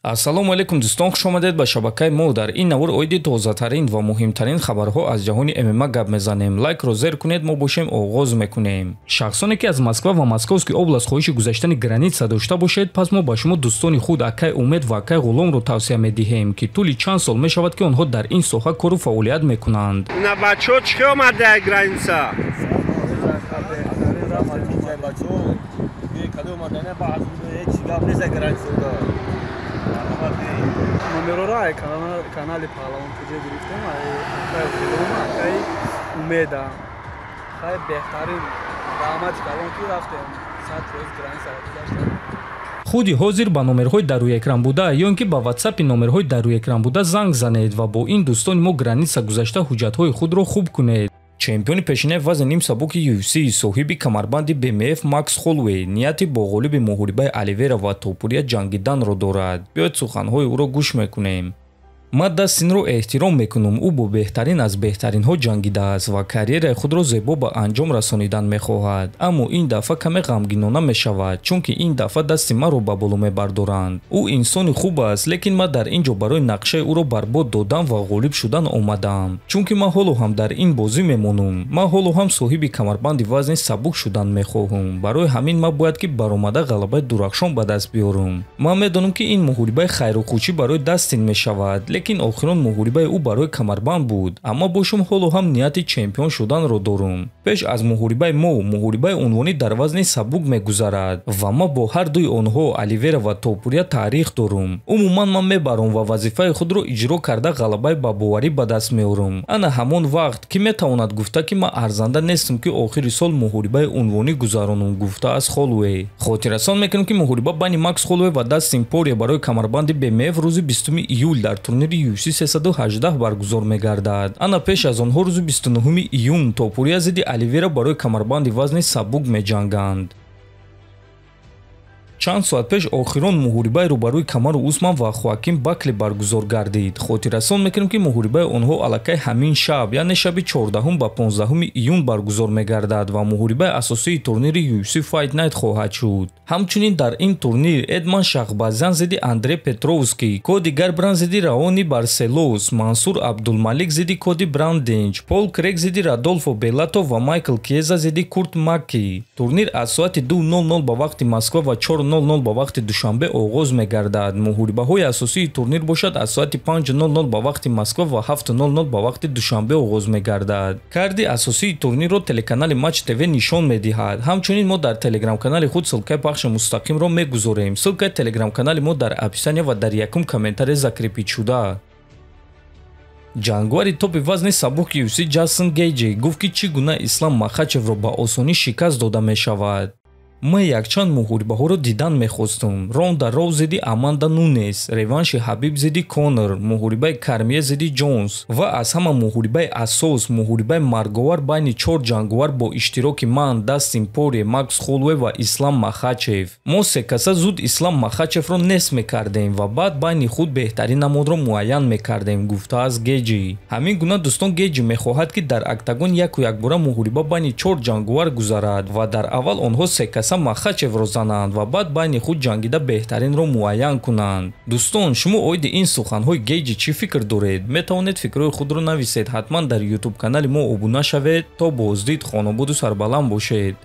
ассалому алейкум дӯстон, хуш омадед ба шабакаи мо. дар ин навор оиди тозатарин ва муҳимтарин хабарҳо аз ҷаҳони ММА гап мезанем. лайкро зер кунед, мо бошем оғоз мекунем. шахсоне ки аз Москва ва Московский област хоҳиши гузаштани граница дошта бошед, пас мо ба шумо дӯстони худ Акай Умед ва Акай Ғуломро тавсия медиҳем ки тӯли чанд сол мешавад ки онҳо дар ин соҳа кору фаъолият мекунанд. На бачо чӣ омада граница? номерора канали паҳлавон куҷо гирифтем Акай Ғулом, Акай Умеда хай беҳтарин даъмати калон ки рафтем 100 рӯз граница гузаштем. худи ҳозир ба номерҳои дар рӯи экран буда ё ин ки ба ватсапи номерҳои дар рӯи экран буда занг занед ва бо ин дӯстони мо граница гузашта ҳуҷҷатҳои худро хуб кунед. чемпиони пешинаи вазни нимсабуки UFC соҳиби камарбанди BMF Макс Холлоуэй нияти бо ғолиби Моҳурибаи Оливера ва Порье ҷангиданро дорад. биёед суханҳои ӯро гӯш мекунем. ман Дастинро эҳтиром мекунам. ӯ бо беҳтарин аз беҳтаринҳо ҷангидааст ва карьераи худро зебо ба анҷом расонидан мехоҳад. аммо ин дафъа каме ғамгинона мешавад, чунки ин дафъа дасти маро ба боло мебардоранд. ӯ инсони хуб аст, лекин ман дар ин ҷо барои нақшаи ӯро барбод додам ва ғолиб шудан омадам. чунки ман ҳоло ҳам дар ин бозӣ мемонам. ман ҳоло ҳам соҳиби камарбанди вазни сабук шудан мехоҳам. барои ҳамин ман бояд ки баромада ғалабаи дурахшон ба даст биёрам. ман медонам ки ин муҳорибаи хайрухучӣ барои Дастин мешавад, лекин охирон муҳорибаи ӯ барои камарбанд буд. аммо бошум ҳоло ҳам нияти чемпион шуданро дорам. пеш аз муҳорибаи мо муҳорибаи унвонӣ дар вазни сабук мегузарад ва ман бо ҳар дуи онҳо Оливера ва Порье таърих дорам. умуман ман мебарам ва вазифаи худро иҷро карда ғалабаи ба боварӣ ба даст меорам. ана ҳамон вақт ки метавонад гуфта ки ман арзанда нестам ки охири сол муҳорибаи унвонӣ гузаронам, гуфтааст Холлоуэй. хотиррасон мекунем ки муҳориба байни Макс Холлоуэй ва Дастин Порье барои камарбанди BMF рӯзи 20 июл дар турнири UFC 318 баргузор мегардад. ана пеш аз онҳо рӯзи 29 июн Порье зидди Оливера барои камарбанди вазни сабук меҷанганд. чанд соат пеш охирон муҳорибаи рӯбарӯи Камару Усман ва Хоаким Бакли баргузор гардид. хотиррасон мекунем ки муҳорибаи онҳо аллакай ҳамин шаб, яъне шаби 14 ба 15 июн баргузор мегардад ва муҳорибаи асосии турнири UFC Fight Night хоҳад шуд. ҳамчунин дар ин турнир Эдман Шахбазян зидди Андрей Петровский, Коди Гарбранд зидди Раони Барселос, Мансур Абдулмалик зидди Коди Бранденч, Пол Крейг зидди Радольфо Беллато ва Майкл Кьеза зидди Курт Макки. турнир аз соати 2:00 ба вақти Москва ва 4:00 ба вақти душанбе оғоз мегардад. муҳорибаҳои асосии турнир бошад аз соати 5:00 ба вақти Москва ва 7:00 ба вақти душанбе оғоз мегардад. карди асосии турнирро телеканали Матч ТВ нишон медиҳад. ҳамчунин мо дар телеграм-канали худ силкаи пахши мустақимро мегузорем. силкаи телеграм-канали мо дар описания ва дар якум комментария закрепидшуда. ҷангвари топи вазни сабук UFC Ҷастин Гейджи гуфт ки чӣ гуна Ислам Махачевро ба осонӣ шикаст дода мешавад. ман якчанд муҳорибаҳоро дидан мехостам. Ронда Роуз зидди Аманда Нунес, реванши Ҳабиб зидди Конор, муҳорибаи Кармие зидди Ҷонс ва аз ҳама муҳорибаи асос, муҳорибаи марговар байни 4 ҷангвар бо иштироки ман, Дастин Порье, Макс Холлоуэй ва Ислам Махачев. мо се каса зуд Ислам Махачевро нест мекардем ва баъд байни худ беҳтарин намудро муайян мекардем, гуфтааст Гейджи. ҳамин гуна дӯстон Гейджи мехоҳад ки дар октагон яку якбора муҳориба байни 4 ҷангвар гузарад ва дар аввал онҳо се каса Махачевро зананд ва баъд байни худ ҷангида беҳтаринро муайян кунанд. дӯстон, шумо оиди ин суханҳои Гейджи чӣ фикр доред? метавонед фикрҳои худро нависед. ҳатман дар YouTube канали мо обуна шавед. то боздид, хонободу сарбаланд бошед.